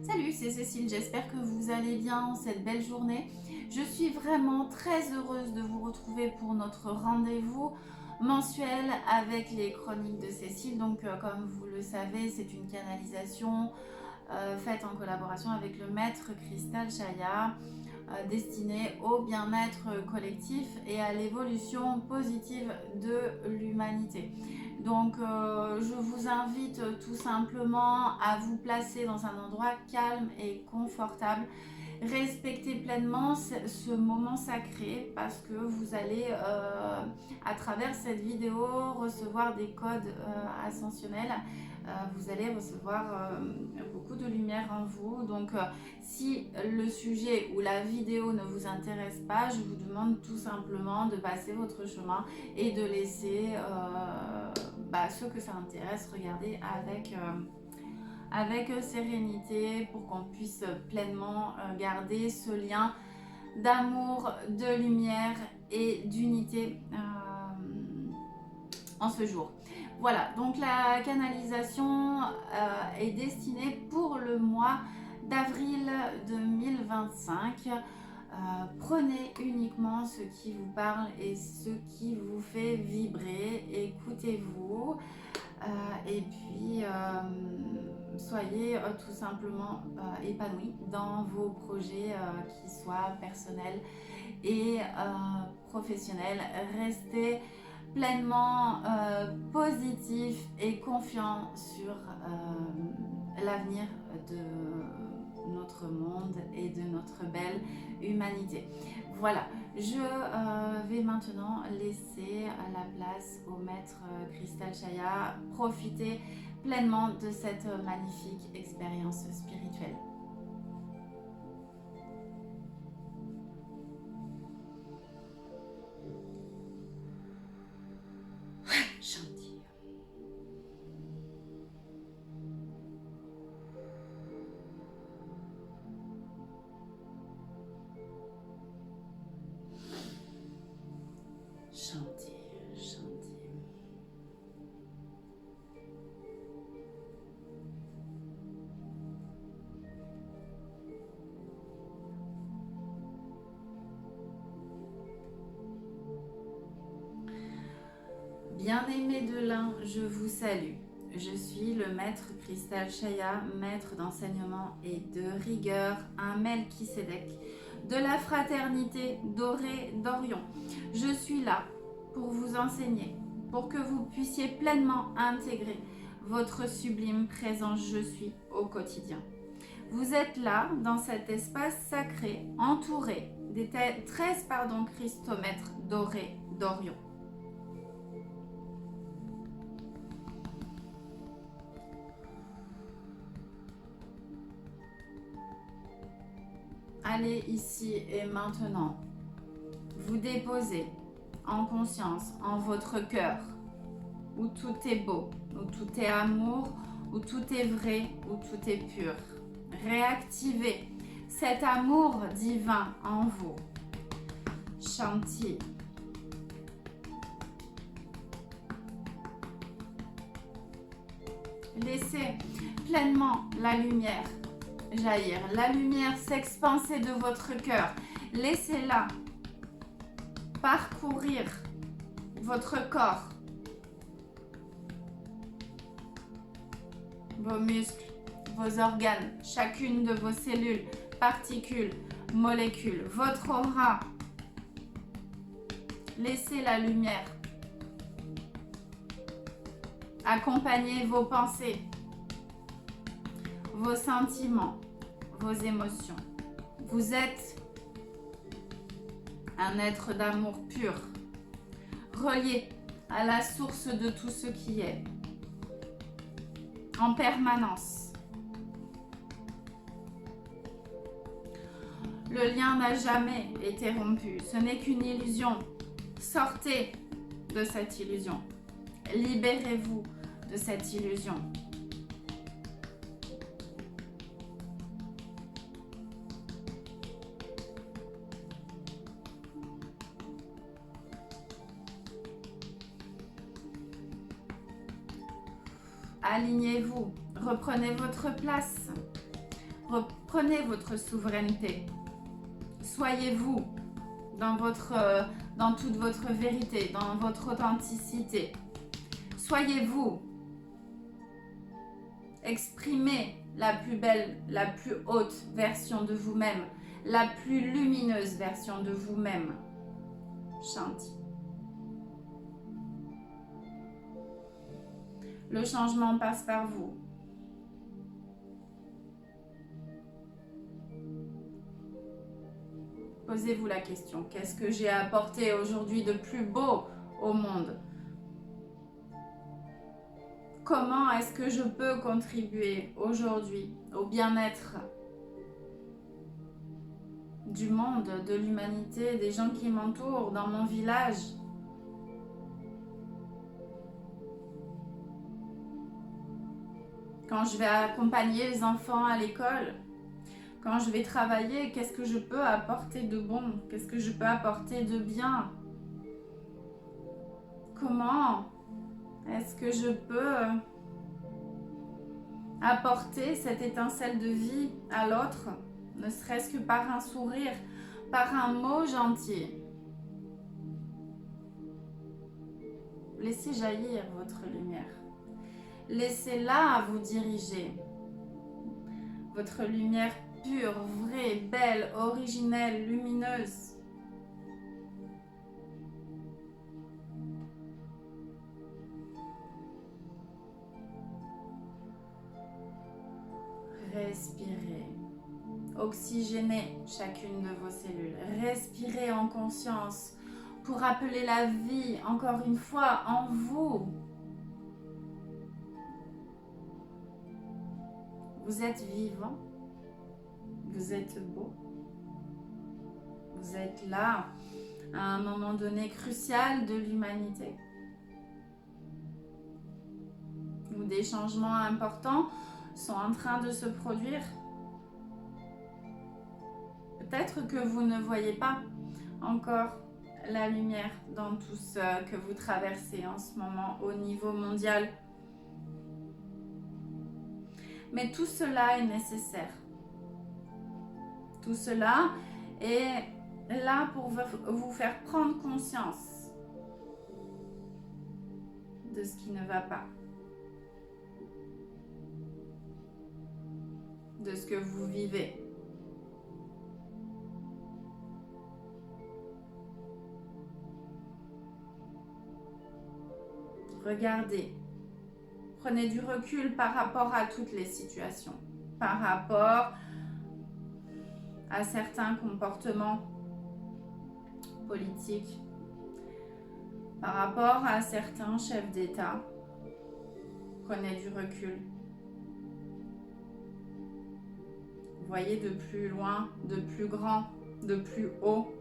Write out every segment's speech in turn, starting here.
Salut, c'est Cécile, j'espère que vous allez bien en cette belle journée. Je suis vraiment très heureuse de vous retrouver pour notre rendez-vous mensuel avec les chroniques de Cécile. Donc comme vous le savez, c'est une canalisation faite en collaboration avec le maître Cristal Chaya, destinée au bien-être collectif et à l'évolution positive de l'humanité. Donc je vous invite tout simplement à vous placer dans un endroit calme et confortable. Respectez pleinement ce moment sacré parce que vous allez à travers cette vidéo recevoir des codes ascensionnels. Vous allez recevoir beaucoup de lumière en vous. Donc si le sujet ou la vidéo ne vous intéresse pas, je vous demande tout simplement de passer votre chemin et de laisser ceux que ça intéresse regarder avec sérénité pour qu'on puisse pleinement garder ce lien d'amour, de lumière et d'unité en ce jour. Voilà, donc la canalisation est destinée pour le mois d'avril 2025. Prenez uniquement ce qui vous parle et ce qui vous fait vibrer. Écoutez-vous et puis soyez tout simplement épanouis dans vos projets qui soient personnels et professionnels. Restez pleinement positif et confiant sur l'avenir de notre monde et de notre belle humanité. Voilà, je vais maintenant laisser la place au maître Cristal Chaya. Profitez pleinement de cette magnifique expérience spirituelle. Shanti. Shanti, Shanti. Bien-aimés de l'un, je vous salue. Je suis le maître Cristal Chaya, maître d'enseignement et de rigueur, un Melchisédek de la fraternité dorée d'Orion. Je suis là pour vous enseigner, pour que vous puissiez pleinement intégrer votre sublime présence je suis au quotidien. Vous êtes là, dans cet espace sacré, entouré des 13 christomètres dorés d'Orion. Allez ici et maintenant vous déposer en conscience en votre cœur où tout est beau, où tout est amour, où tout est vrai, où tout est pur. Réactivez cet amour divin en vous. Shanti. Laissez pleinement la lumière jaillir, la lumière s'expanser de votre cœur. Laissez-la parcourir votre corps, vos muscles, vos organes, chacune de vos cellules, particules, molécules, votre aura. Laissez la lumière accompagner vos pensées, vos sentiments, vos émotions. Vous êtes un être d'amour pur, relié à la source de tout ce qui est, en permanence. Le lien n'a jamais été rompu, ce n'est qu'une illusion. Sortez de cette illusion. Libérez-vous de cette illusion. Alignez-vous, reprenez votre place. Reprenez votre souveraineté. Soyez vous dans toute votre vérité, dans votre authenticité. Soyez vous. Exprimez la plus belle, la plus haute version de vous-même, la plus lumineuse version de vous-même. Shanti. Le changement passe par vous. Posez-vous la question, qu'est-ce que j'ai apporté aujourd'hui de plus beau au monde? Comment est-ce que je peux contribuer aujourd'hui au bien-être du monde, de l'humanité, des gens qui m'entourent, dans mon village? Quand je vais accompagner les enfants à l'école, quand je vais travailler, qu'est-ce que je peux apporter de bon? Qu'est-ce que je peux apporter de bien? Comment est-ce que je peux apporter cette étincelle de vie à l'autre, ne serait-ce que par un sourire, par un mot gentil? Laissez jaillir votre lumière. Laissez-la vous diriger. Votre lumière pure, vraie, belle, originelle, lumineuse. Respirez. Oxygénez chacune de vos cellules. Respirez en conscience pour appeler la vie encore une fois en vous. Vous êtes vivant. Vous êtes beau. Vous êtes là à un moment donné crucial de l'humanité, où des changements importants sont en train de se produire. Peut-être que vous ne voyez pas encore la lumière dans tout ce que vous traversez en ce moment au niveau mondial. Mais tout cela est nécessaire. Tout cela est là pour vous faire prendre conscience de ce qui ne va pas, de ce que vous vivez. Regardez, prenez du recul par rapport à toutes les situations, par rapport à certains comportements politiques, par rapport à certains chefs d'État. Prenez du recul. Voyez de plus loin, de plus grand, de plus haut.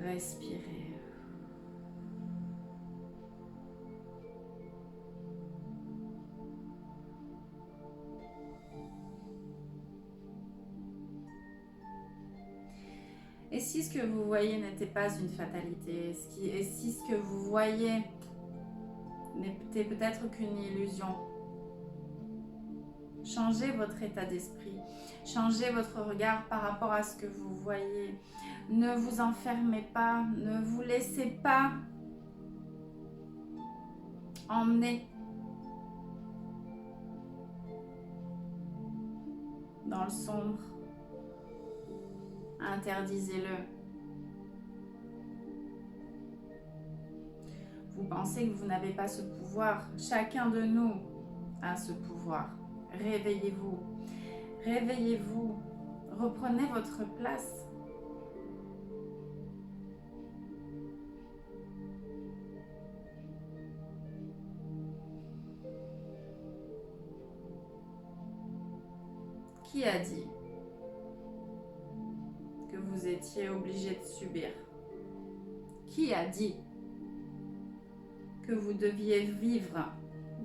Respirez. Et si ce que vous voyez n'était pas une fatalité, et si ce que vous voyez n'était peut-être qu'une illusion, changez votre état d'esprit, changez votre regard par rapport à ce que vous voyez. Ne vous enfermez pas, ne vous laissez pas emmener dans le sombre. Interdisez-le. Vous pensez que vous n'avez pas ce pouvoir. Chacun de nous a ce pouvoir. Réveillez-vous. Réveillez-vous. Reprenez votre place. Qui a dit que vous étiez obligé de subir? Qui a dit que vous deviez vivre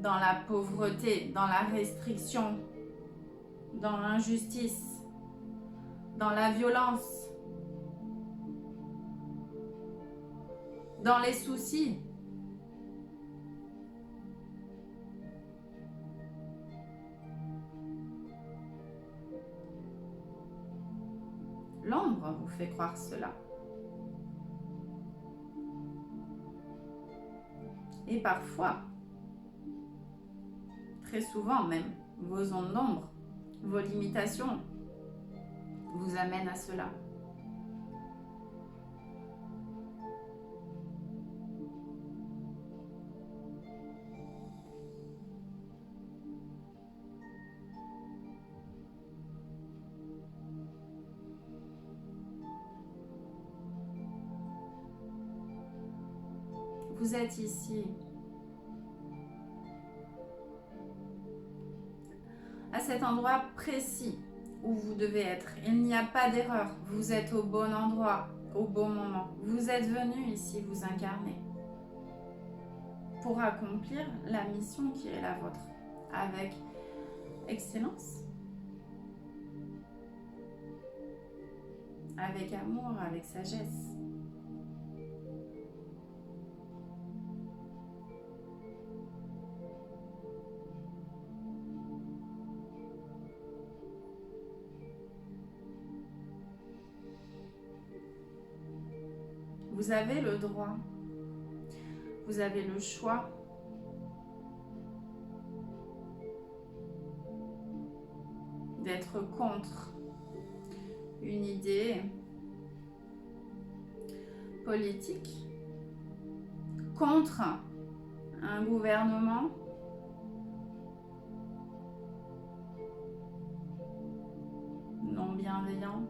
dans la pauvreté, dans la restriction, dans l'injustice, dans la violence, dans les soucis. L'ombre vous fait croire cela. Et parfois, très souvent même, vos zones d'ombre, vos limitations vous amènent à cela. Vous êtes ici à cet endroit précis où vous devez être. Il n'y a pas d'erreur. Vous êtes au bon endroit, au bon moment. Vous êtes venu ici vous incarner pour accomplir la mission qui est la vôtre avec excellence, avec amour, avec sagesse. Vous avez le droit, vous avez le choix d'être contre une idée politique, contre un gouvernement, non bienveillant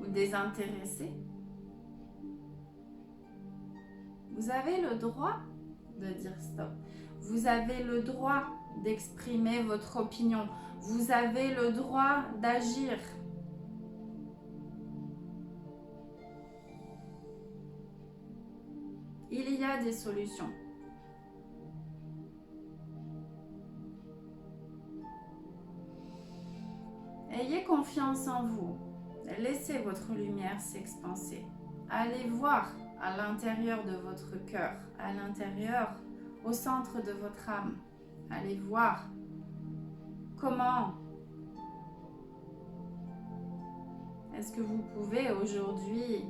ou désintéressé. Vous avez le droit de dire stop. Vous avez le droit d'exprimer votre opinion. Vous avez le droit d'agir. Il y a des solutions. Ayez confiance en vous. Laissez votre lumière s'expanser. Allez voir à l'intérieur de votre cœur, à l'intérieur, au centre de votre âme. Allez voir comment est-ce que vous pouvez aujourd'hui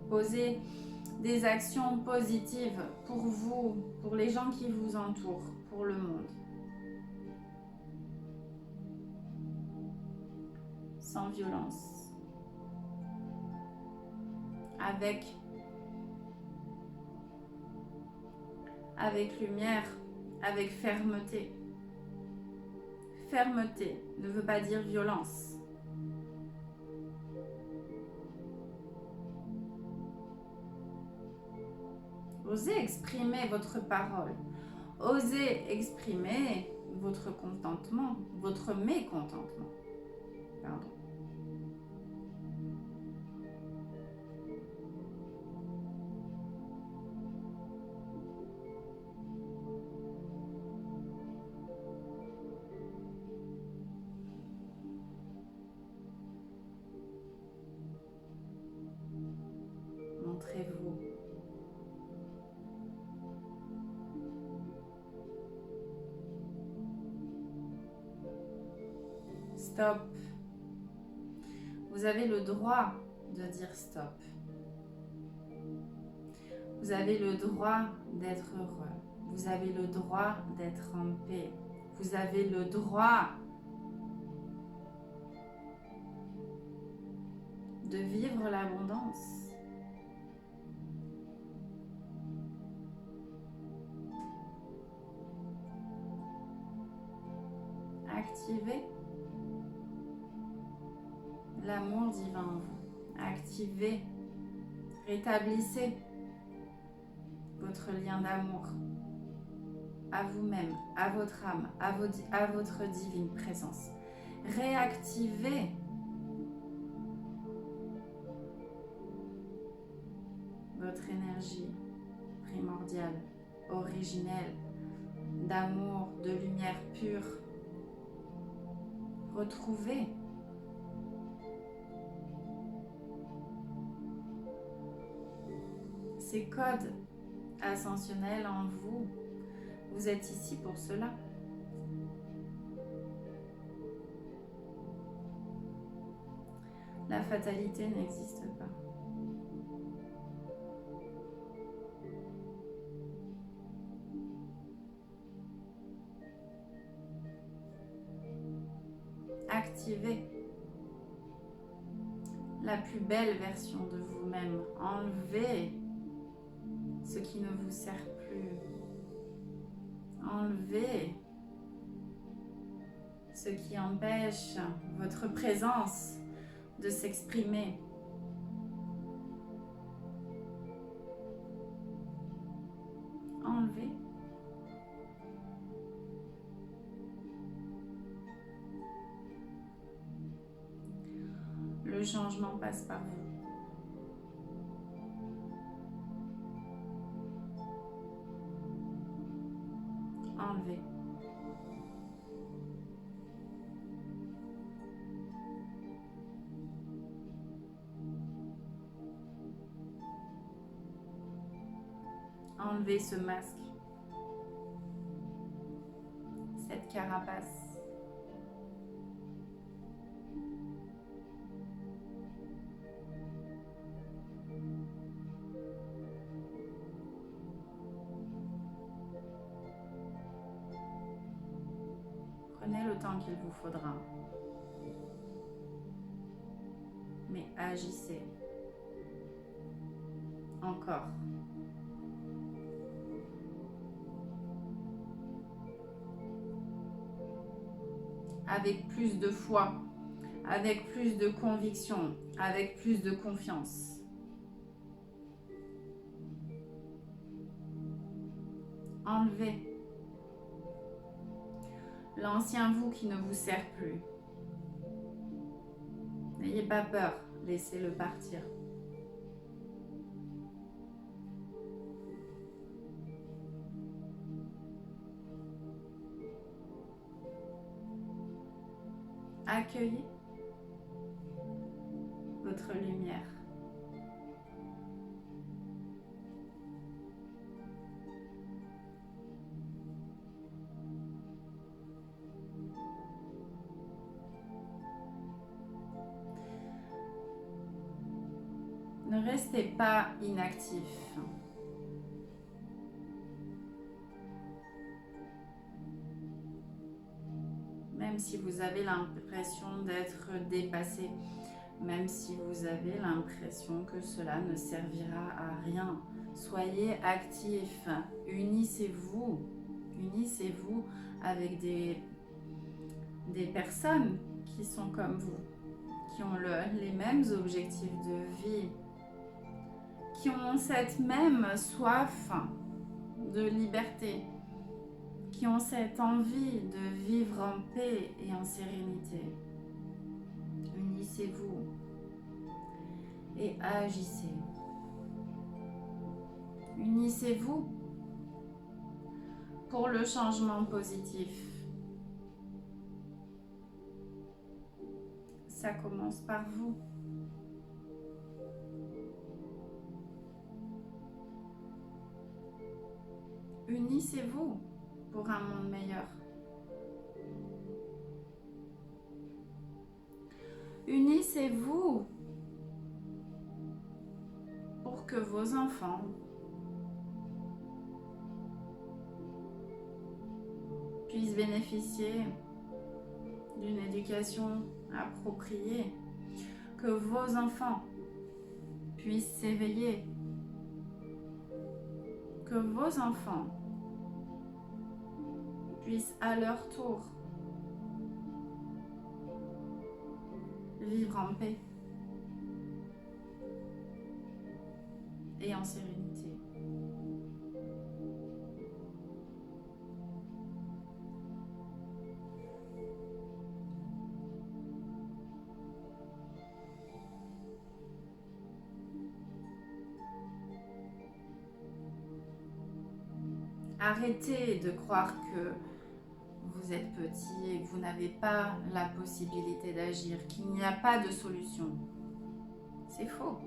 poser des actions positives pour vous, pour les gens qui vous entourent, pour le monde. Sans violence. Avec lumière, avec fermeté. Fermeté ne veut pas dire violence. Osez exprimer votre parole. Osez exprimer votre contentement, votre mécontentement. Pardon. Montrez-vous. Stop. Vous avez le droit de dire stop. Vous avez le droit d'être heureux. Vous avez le droit d'être en paix. Vous avez le droit de vivre l'abondance. Activez l'amour divin en vous. Activez, rétablissez votre lien d'amour à vous-même, à votre âme, à votre divine présence. Réactivez votre énergie primordiale, originelle, d'amour, de lumière pure. Retrouvez ces codes ascensionnels en vous. Vous êtes ici pour cela. La fatalité n'existe pas. Activez la plus belle version de vous-même. Enlevez ce qui ne vous sert plus. Enlevez ce qui empêche votre présence de s'exprimer. Enlevez. Le changement passe par vous. Enlevez. Enlevez ce masque, cette carapace. Prenez le temps qu'il vous faudra, mais agissez encore. Avec plus de foi, avec plus de conviction, avec plus de confiance. Enlevez l'ancien vous qui ne vous sert plus. N'ayez pas peur, laissez-le partir. Accueillez votre lumière. Ne restez pas inactif. Même si vous avez l'impression d'être dépassé, même si vous avez l'impression que cela ne servira à rien, soyez actif, unissez-vous avec des personnes qui sont comme vous, qui ont les mêmes objectifs de vie, qui ont cette même soif de liberté, qui ont cette envie de vivre en paix et en sérénité. Unissez-vous et agissez. Unissez-vous pour le changement positif. Ça commence par vous. Unissez-vous pour un monde meilleur. Unissez-vous pour que vos enfants puissent bénéficier d'une éducation appropriée, que vos enfants puissent s'éveiller, que vos enfants puissent à leur tour vivre en paix et en sérénité. Arrêtez de croire que vous êtes petit et que vous n'avez pas la possibilité d'agir, qu'il n'y a pas de solution. C'est faux.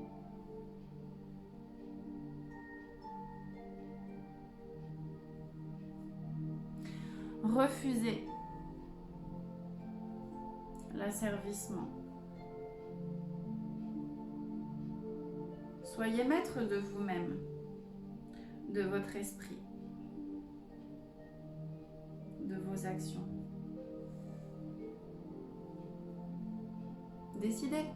Refusez l'asservissement. Soyez maître de vous-même, de votre esprit, de vos actions. Décidez.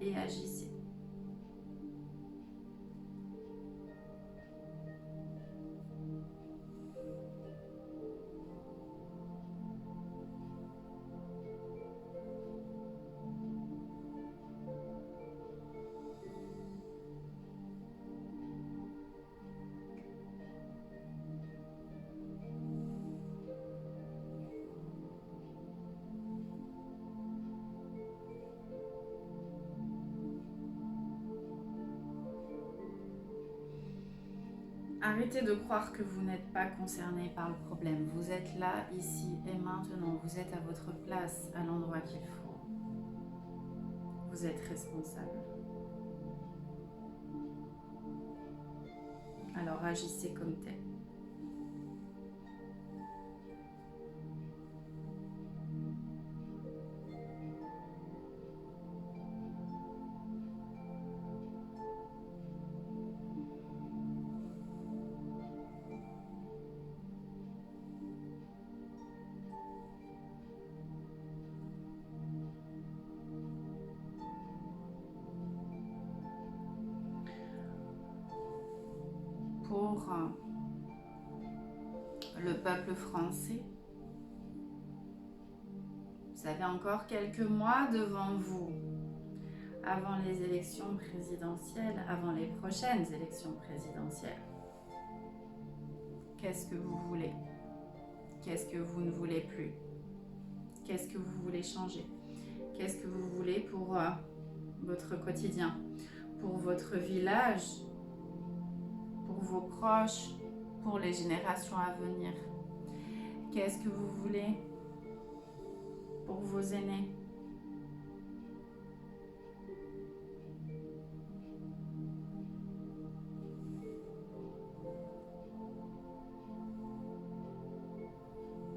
Et agissez. Arrêtez de croire que vous n'êtes pas concerné par le problème. Vous êtes là, ici et maintenant. Vous êtes à votre place, à l'endroit qu'il faut. Vous êtes responsable. Alors agissez comme tel. Pour le peuple français, vous avez encore quelques mois devant vous, avant les élections présidentielles, avant les prochaines élections présidentielles. Qu'est-ce que vous voulez? Qu'est-ce que vous ne voulez plus? Qu'est-ce que vous voulez changer? Qu'est-ce que vous voulez pour votre quotidien, pour votre village, pour vos proches, pour les générations à venir? Qu'est-ce que vous voulez pour vos aînés?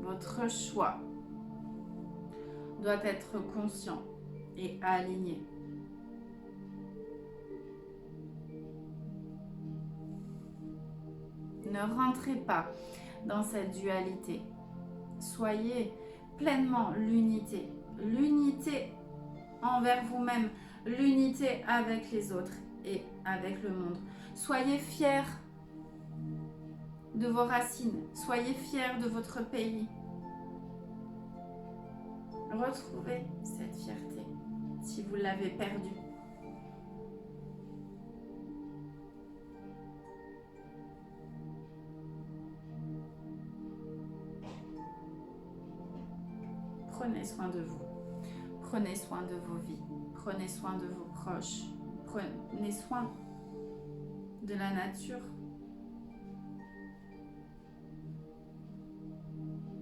Votre choix doit être conscient et aligné. Ne rentrez pas dans cette dualité. Soyez pleinement l'unité. L'unité envers vous-même, l'unité avec les autres et avec le monde. Soyez fiers de vos racines. Soyez fiers de votre pays. Retrouvez cette fierté si vous l'avez perdue. Prenez soin de vous. Prenez soin de vos vies. Prenez soin de vos proches. Prenez soin de la nature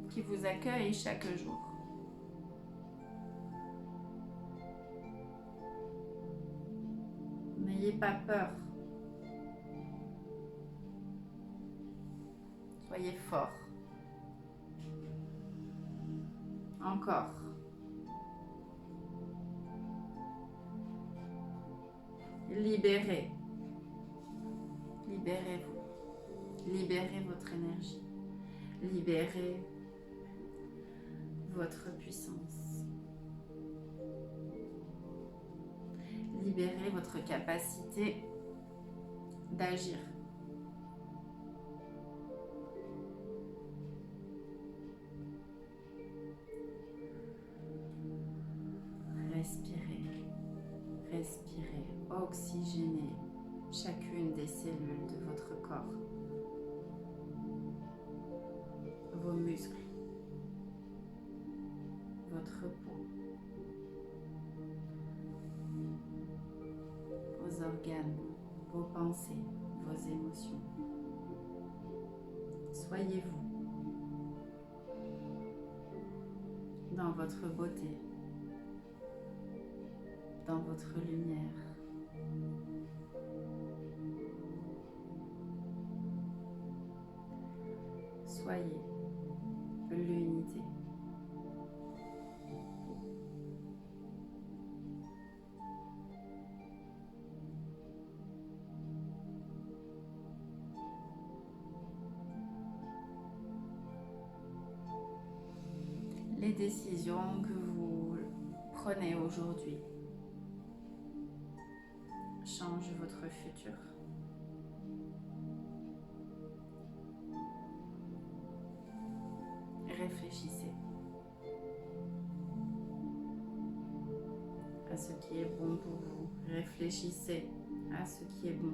qui vous accueille chaque jour. N'ayez pas peur. Soyez forts. Encore. Libérez. Libérez-vous. Libérez votre énergie. Libérez votre puissance. Libérez votre capacité d'agir. Respirez, respirez, oxygénez chacune des cellules de votre corps, vos muscles, votre peau, vos organes, vos pensées, vos émotions. Soyez-vous dans votre beauté, dans votre lumière. Soyez l'unité. Les décisions que vous prenez aujourd'hui changent votre futur. Réfléchissez à ce qui est bon pour vous. Réfléchissez à ce qui est bon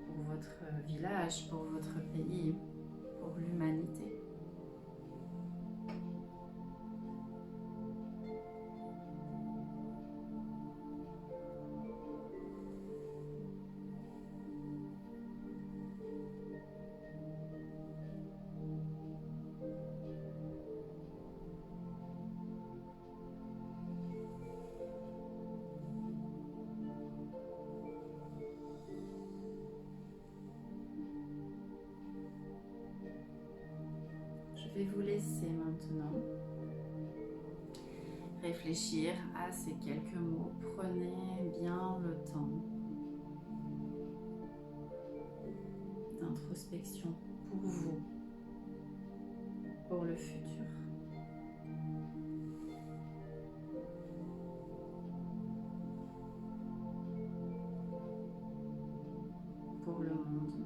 pour votre village, pour votre pays, pour l'humanité. Je vais vous laisser maintenant réfléchir à ces quelques mots. Prenez bien le temps d'introspection pour vous, pour le futur. Pour le monde.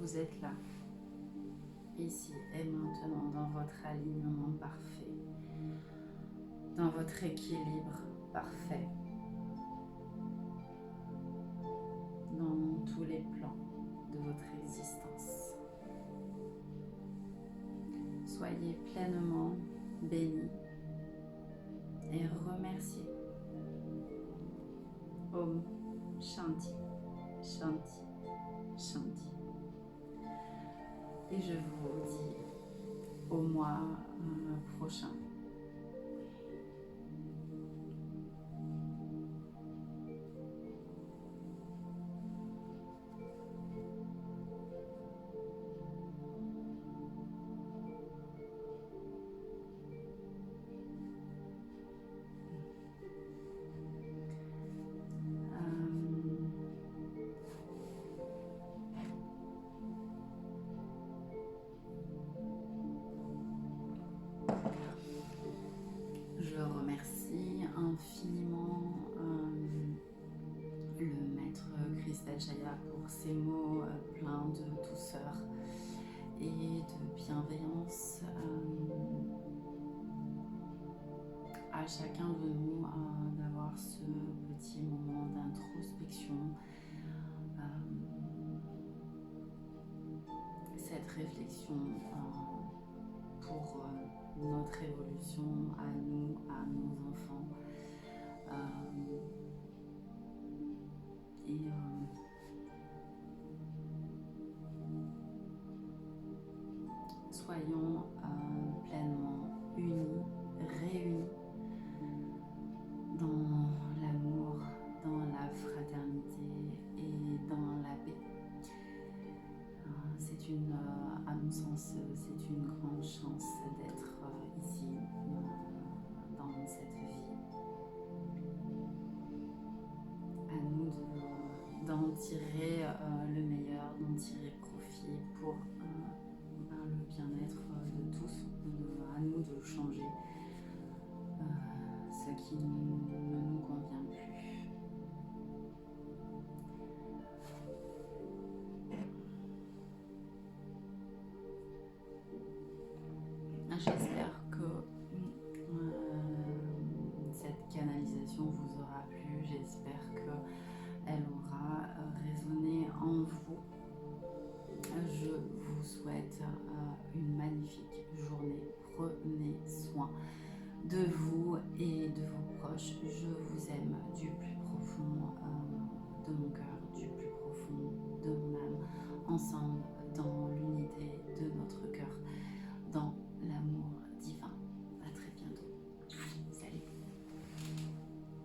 Vous êtes là, ici et maintenant, dans votre alignement parfait, dans votre équilibre parfait, dans tous les plans de votre existence. Soyez pleinement bénis et remerciés. Om Shanti, Shanti, Shanti. Et je vous dis au mois prochain. Je remercie infiniment le maître Cristal Jaya pour ses mots pleins de douceur et de bienveillance à chacun de nous d'avoir ce petit moment d'introspection, cette réflexion pour notre évolution à nous, à nos enfants. Soyons pleinement unis, réunis dans l'amour, dans la fraternité et dans la paix. C'est à mon sens, c'est une grande chance d'être ici, dans cette vie. À nous d'en tirer le meilleur, d'en tirer profit pour le bien-être de tous. À nous de changer ce qui ne nous convient plus. J'espère que cette canalisation vous aura plu. J'espère qu'elle aura résonné en vous. Je vous souhaite une magnifique journée. Prenez soin de vous et de vos proches. Je vous aime du plus profond de mon cœur, du plus profond de mon âme. dedans.